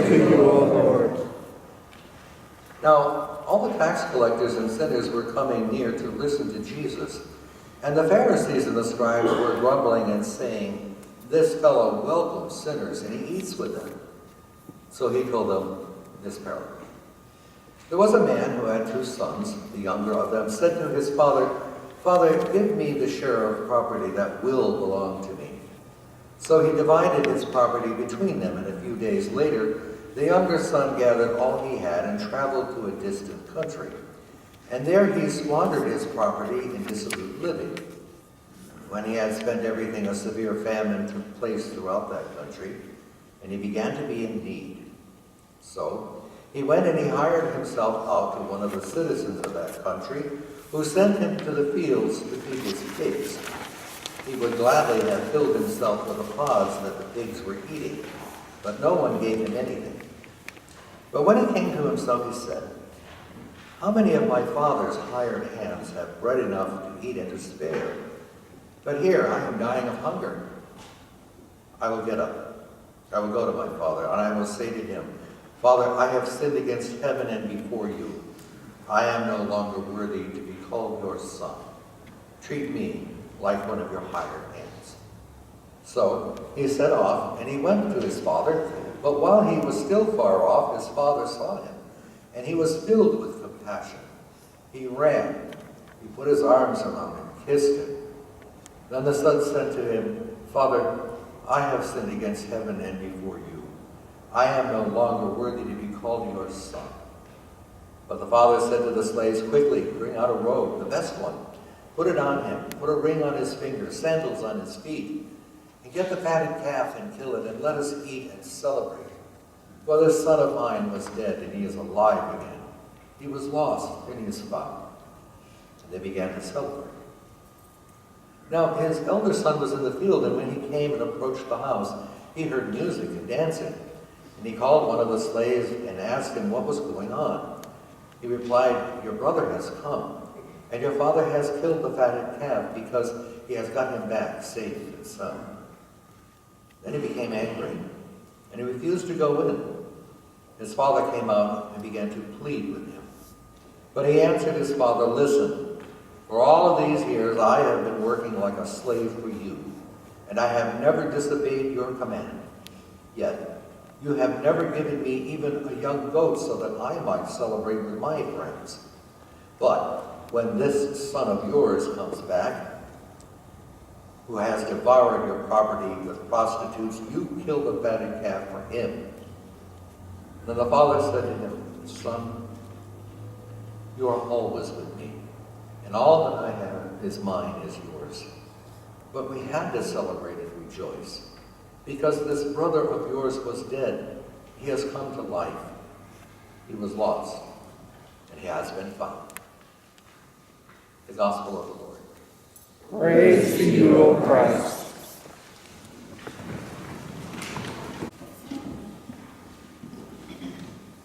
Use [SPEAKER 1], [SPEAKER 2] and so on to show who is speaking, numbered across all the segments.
[SPEAKER 1] to you, O Lord.
[SPEAKER 2] Now, all the tax collectors and sinners were coming near to listen to Jesus, and the Pharisees and the scribes were grumbling and saying, "This fellow welcomes sinners, and he eats with them." So he told them this parable. There was a man who had 2 sons. The younger of them said to his father, "Father, give me the share of property that will belong to me." So he divided his property between them, and a few days later, the younger son gathered all he had and traveled to a distant country. And there he squandered his property in dissolute living. When he had spent everything, a severe famine took place throughout that country, and he began to be in need. So he went and he hired himself out to one of the citizens of that country, who sent him to the fields to feed his pigs. He would gladly have filled himself with the pods that the pigs were eating, but no one gave him anything. But when he came to himself, he said, "How many of my father's hired hands have bread enough to eat and to spare? But here I am dying of hunger. I will get up. I will go to my father, and I will say to him, 'Father, I have sinned against heaven and before you. I am no longer worthy to be called your son. Treat me like one of your hired hands.' So he set off, and he went to his father. But while he was still far off, his father saw him, and he was filled with compassion. He ran, he put his arms around him, kissed him. Then the son said to him, 'Father, I have sinned against heaven and before you. I am no longer worthy to be called your son.' But the father said to the slaves, 'Quickly, bring out a robe, the best one. Put it on him, put a ring on his finger, sandals on his feet, and get the fatted calf and kill it, and let us eat and celebrate. For this son of mine was dead, and he is alive again. He was lost, and he is found.' And they began to celebrate. Now his elder son was in the field, and when he came and approached the house, he heard music and dancing. And he called one of the slaves and asked him what was going on. He replied, 'Your brother has come, and your father has killed the fatted calf because he has got him back safe and sound.' Then he became angry, and he refused to go in. His father came out and began to plead with him. But he answered his father, 'Listen, for all of these years I have been working like a slave for you, and I have never disobeyed your command. Yet you have never given me even a young goat so that I might celebrate with my friends. But when this son of yours comes back, who has devoured your property with prostitutes, you kill the fatted calf for him.' Then the father said to him, 'Son, you are always with me, and all that I have is mine, is yours. But we had to celebrate and rejoice, because this brother of yours was dead. He has come to life. He was lost, and he has been found.'" The Gospel of the Lord.
[SPEAKER 1] Praise to you, O Christ.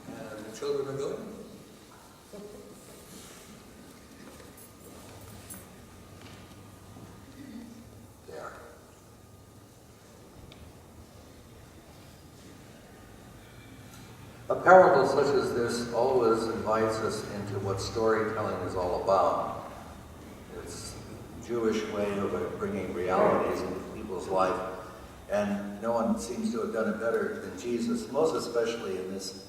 [SPEAKER 2] And the children are going. There. A parable such as this always invites us into what storytelling is all about. It's a Jewish way of bringing realities into people's life, and no one seems to have done it better than Jesus, most especially in this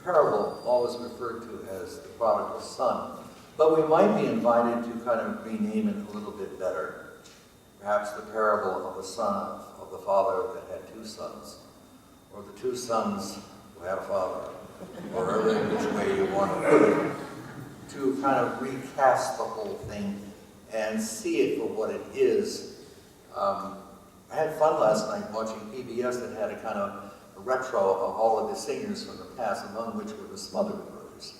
[SPEAKER 2] parable, always referred to as the prodigal son. But we might be invited to kind of rename it a little bit better. Perhaps the parable of the son of the father that had 2 sons, or the 2 sons who had a father, or however which way you want to put it, to kind of recast the whole thing and see it for what it is. I had fun last night watching PBS that had a kind of a retro of all of the singers from the past, among which were the Smothers Brothers.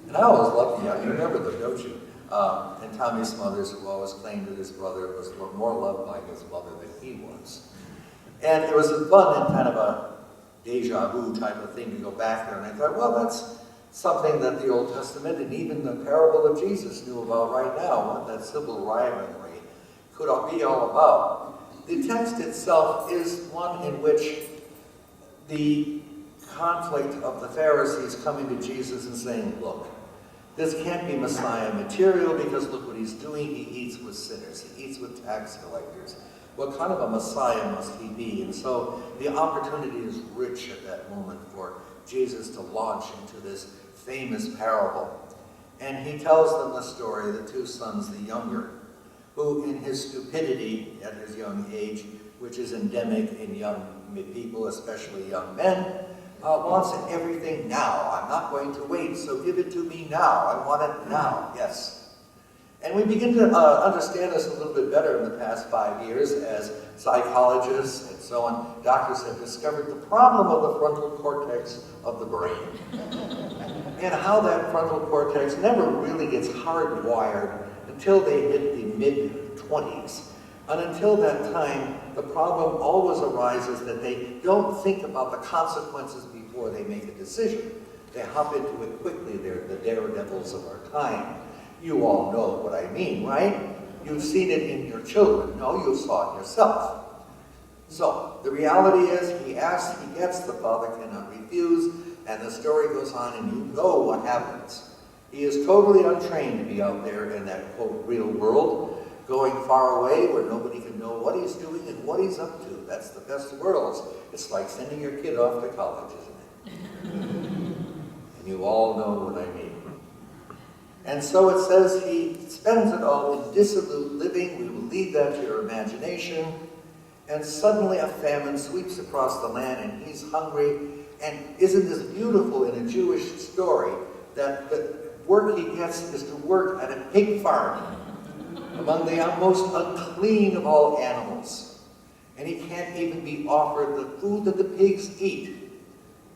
[SPEAKER 2] And I always loved them. You remember them, don't you? And Tommy Smothers, who always claimed that his brother was more loved by his mother than he was. And it was fun and kind of a deja vu type of thing to go back there. And I thought, well, that's something that the Old Testament and even the parable of Jesus knew about right now, what that civil rivalry could be all about. The text itself is one in which the conflict of the Pharisees coming to Jesus and saying, look, this can't be Messiah material because look what he's doing. He eats with sinners. He eats with tax collectors. What kind of a Messiah must he be? And so the opportunity is rich at that moment for Jesus to launch into this famous parable. And he tells them the story of the two sons, the younger, who in his stupidity at his young age, which is endemic in young people, especially young men, wants everything now. I'm not going to wait, so give it to me now. I want it now, yes. And we begin to understand this a little bit better in the past 5 years as psychologists and so on. Doctors have discovered the problem of the frontal cortex of the brain and how that frontal cortex never really gets hardwired until they hit the mid-20s. And until that time, the problem always arises that they don't think about the consequences before they make a decision. They hop into it quickly. They're the daredevils of our time. You all know what I mean, right? You've seen it in your children. No, you saw it yourself. So, the reality is, he asks, he gets, the father cannot refuse, and the story goes on, and you know what happens. He is totally untrained to be out there in that, quote, real world, going far away where nobody can know what he's doing and what he's up to. That's the best of worlds. It's like sending your kid off to college, isn't it? And you all know what I mean. And so it says he spends it all in dissolute living. We will leave that to your imagination. And suddenly a famine sweeps across the land and he's hungry. And isn't this beautiful in a Jewish story that the work he gets is to work at a pig farm among the most unclean of all animals. And he can't even be offered the food that the pigs eat.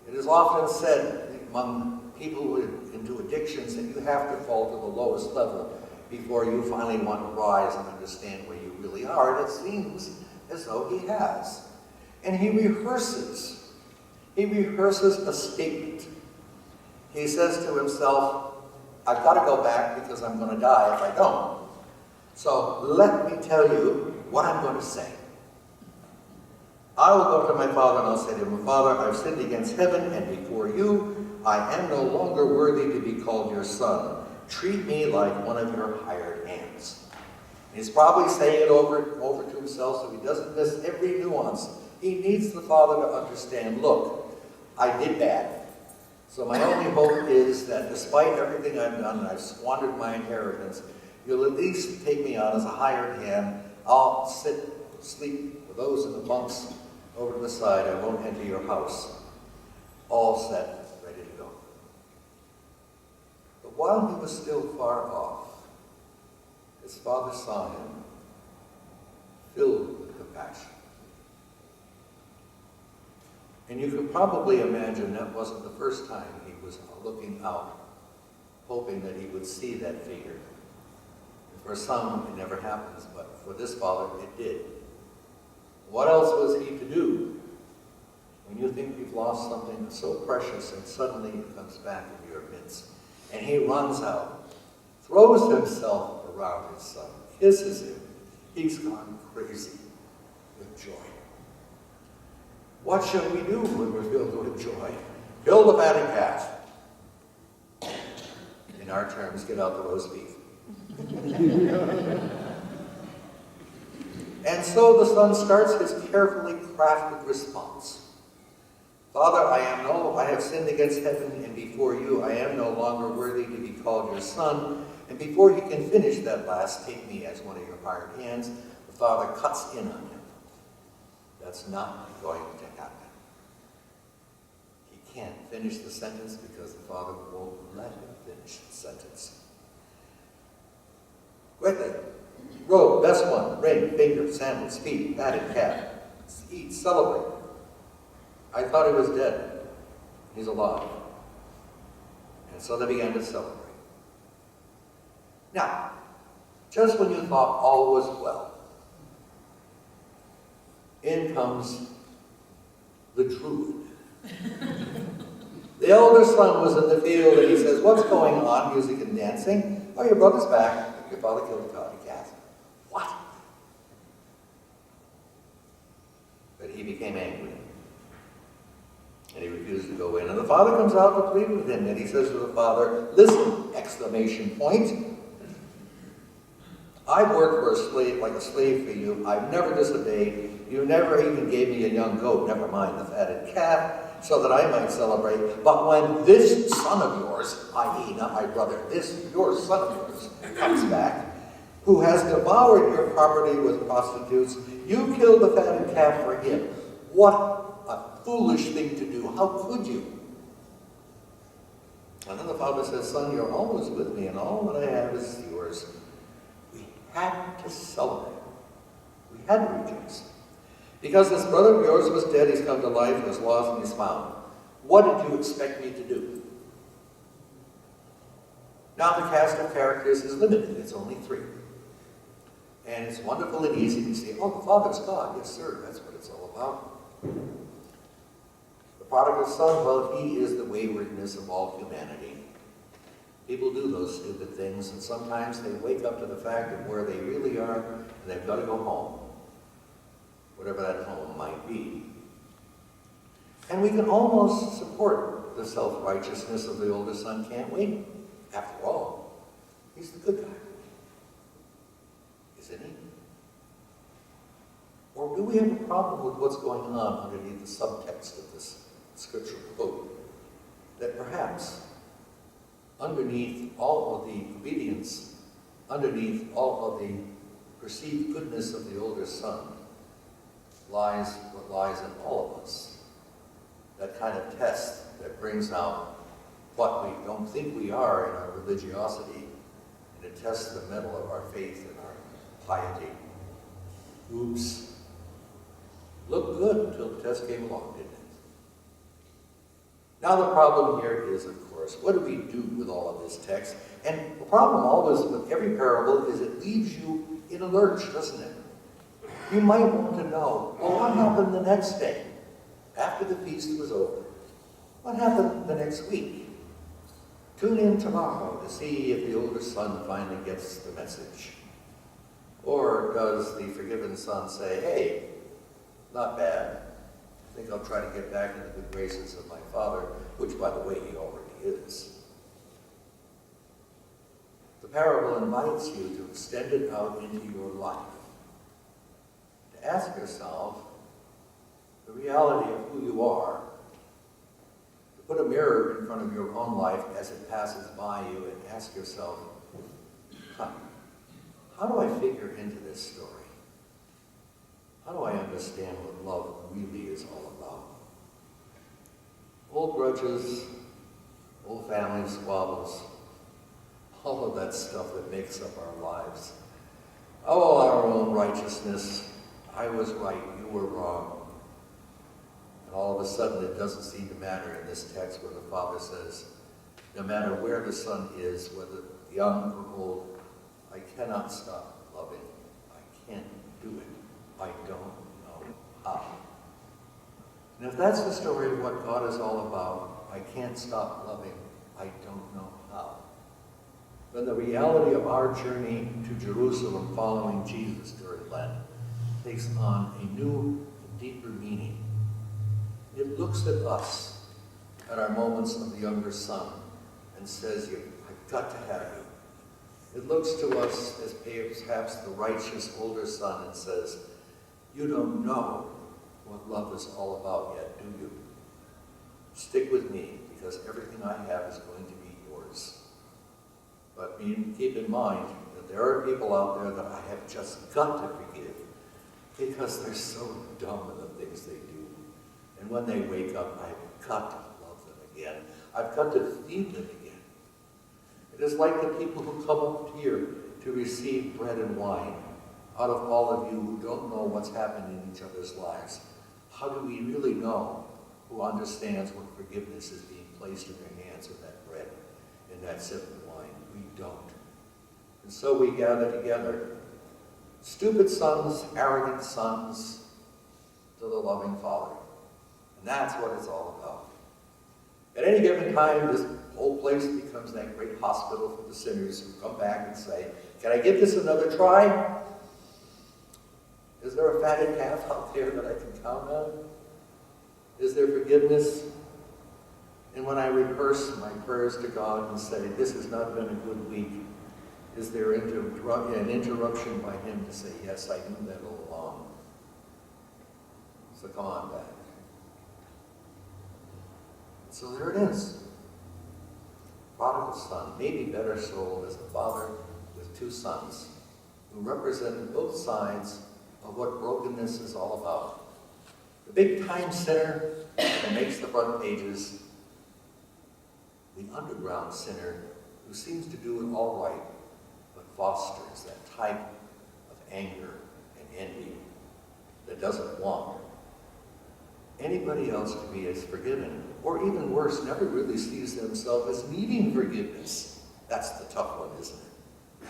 [SPEAKER 2] It is often said among people who are into addictions that you have to fall to the lowest level before you finally want to rise and understand where you really are. And it seems as though he has. And he rehearses. He rehearses a statement. He says to himself, I've got to go back because I'm going to die if I don't. So let me tell you what I'm going to say. I will go to my father and I'll say to him, Father, I've sinned against heaven and before you. I am no longer worthy to be called your son. Treat me like one of your hired hands. He's probably saying it over to himself so he doesn't miss every nuance. He needs the father to understand, look, I did bad. So my only hope is that despite everything I've done and I've squandered my inheritance, you'll at least take me on as a hired hand. I'll sleep with those in the bunks over to the side. I won't enter your house. All set, ready to go. But while he was still far off, his father saw him, filled with compassion. And you can probably imagine that wasn't the first time he was looking out, hoping that he would see that figure. For some, it never happens, but for this father, it did. What else was he to do when you think you've lost something that's so precious and suddenly it comes back in your midst? And he runs out, throws himself around his son, kisses him. He's gone crazy with joy. What shall we do when we're filled with joy? Kill the fatted calf. In our terms, get out the roast beef. And so the son starts his carefully crafted response. Father, I have sinned against heaven and before you. I am no longer worthy to be called your son. And before he can finish that last, take me as one of your hired hands, the father cuts in on him. That's not going to happen. He can't finish the sentence because the father won't let him finish the sentence. Quickly, robe, best one, ring, finger, sandals, feet, fatted calf. Eat, celebrate. I thought he was dead. He's alive. And so they began to celebrate. Now, just when you thought all was well, in comes the druid. The elder son was in the field and he says, what's going on? Music and dancing. Oh, your brother's back. Your father killed a fatted calf. What? But he became angry. And he refused to go in. And the father comes out to plead with him, and he says to the father, listen, exclamation point. I've worked for a slave, like a slave for you. I've never disobeyed. You never even gave me a young goat, never mind the fatted calf, so that I might celebrate. But when this son of yours, i.e. not my brother, this your son of yours, comes back, who has devoured your property with prostitutes, you killed the fatted calf for him. What a foolish thing to do. How could you? And then the father says, son, you're always with me, and all that I have is yours. We had to celebrate. We had to rejoice. Because this brother of yours was dead, he's come to life, he was lost, and he's found. What did you expect me to do? Now the cast of characters is limited. It's only 3. And it's wonderful and easy to see, oh, the Father's God. Yes, sir, that's what it's all about. The prodigal son, well, he is the waywardness of all humanity. People do those stupid things, and sometimes they wake up to the fact of where they really are, and they've got to go home, whatever that home might be. And we can almost support the self-righteousness of the older son, can't we? After all, he's the good guy. Isn't he? Or do we have a problem with what's going on underneath the subtext of this scriptural quote? That perhaps underneath all of the obedience, underneath all of the perceived goodness of the older son, lies what lies in all of us. That kind of test that brings out what we don't think we are in our religiosity, and it tests the mettle of our faith and our piety. Oops. Looked good until the test came along, didn't it? Now the problem here is, of course, what do we do with all of this text? And the problem always with every parable is it leaves you in a lurch, doesn't it? You might want to know, well, what happened the next day, after the feast was over? What happened the next week? Tune in tomorrow to see if the older son finally gets the message. Or does the forgiven son say, hey, not bad. I think I'll try to get back into the graces of my father, which, by the way, he already is. The parable invites you to extend it out into your life. To ask yourself the reality of who you are. To put a mirror in front of your own life as it passes by you and ask yourself, how do I figure into this story? How do I understand what love really is all about? Old grudges, old family squabbles, all of that stuff that makes up our lives. Oh, our own righteousness. I was right, you were wrong. And all of a sudden it doesn't seem to matter in this text where the Father says, no matter where the son is, whether young or old, I cannot stop loving. I can't do it. I don't know how. And if that's the story of what God is all about, I can't stop loving. I don't know how. Then the reality of our journey to Jerusalem following Jesus during Lent takes on a new and deeper meaning. It looks at us, at our moments of the younger son, and says, I've got to have you. It looks to us as perhaps the righteous older son and says, you don't know what love is all about yet, do you? Stick with me, because everything I have is going to be yours. But keep in mind that there are people out there that I have just got to forgive because they're so dumb in the things they do. And when they wake up, I've got to love them again. I've got to feed them again. It is like the people who come up here to receive bread and wine. Out of all of you who don't know what's happening in each other's lives, how do we really know who understands what forgiveness is being placed in their hands with that bread and that sip of wine? We don't. And so we gather together, stupid sons, arrogant sons, to the loving Father. And that's what it's all about. At any given time, this whole place becomes that great hospital for the sinners who come back and say, can I give this another try? Is there a fatted calf out there that I can count on? Is there forgiveness? And when I rehearse my prayers to God and say, this has not been a good week, is there an interruption by him to say, yes, I knew that all along. So come on back. So there it is. Prodigal son, maybe better sold as a father with two sons who represented both sides of what brokenness is all about. The big-time sinner that makes the front pages, the underground sinner who seems to do it all right, but fosters that type of anger and envy that doesn't want anybody else to be as forgiven, or even worse, never really sees themselves as needing forgiveness. That's the tough one, isn't it?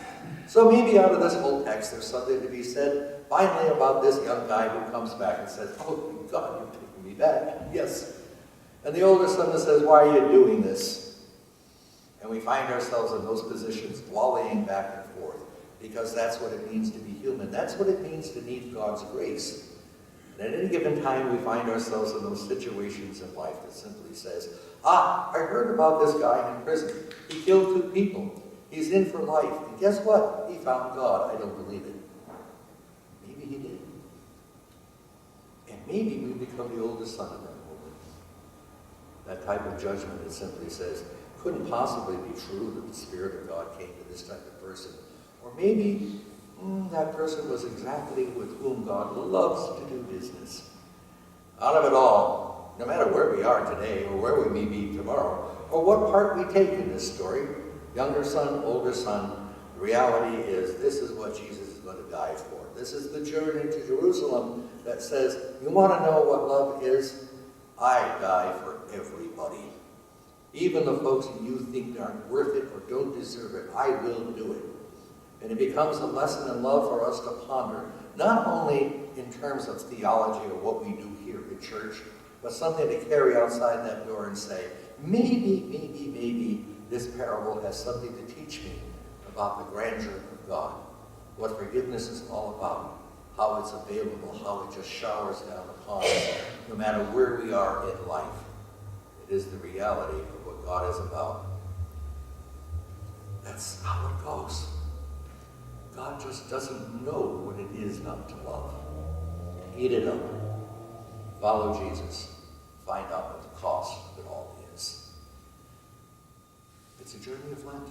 [SPEAKER 2] So maybe out of this whole text, there's something to be said finally about this young guy who comes back and says, oh, God, you've taken me back. Yes. And the older son that says, why are you doing this? And we find ourselves in those positions, volleying back and forth, because that's what it means to be human. That's what it means to need God's grace. And at any given time, we find ourselves in those situations in life that simply says, I heard about this guy in prison. He killed 2 people. He's in for life. And guess what? He found God. I don't believe it. Maybe he did. And maybe we become the oldest son of that moment. That type of judgment that simply says, couldn't possibly be true that the Spirit of God came to this type of person. Or maybe that person was exactly with whom God loves to do business. Out of it all, no matter where we are today or where we may be tomorrow, or what part we take in this story, younger son, older son, the reality is this is what Jesus is going to die for. This is the journey to Jerusalem that says, you want to know what love is? I die for everybody. Even the folks that you think aren't worth it or don't deserve it, I will do it. And it becomes a lesson in love for us to ponder, not only in terms of theology or what we do here at church, but something to carry outside that door and say, maybe this parable has something to teach me about the grandeur of God, what forgiveness is all about, how it's available, how it just showers down upon us, no matter where we are in life. It is the reality of what God is about. That's how it goes. God just doesn't know what it is not to love. Eat it up. Follow Jesus. Find out what the cost of it all is. It's a journey of Lent.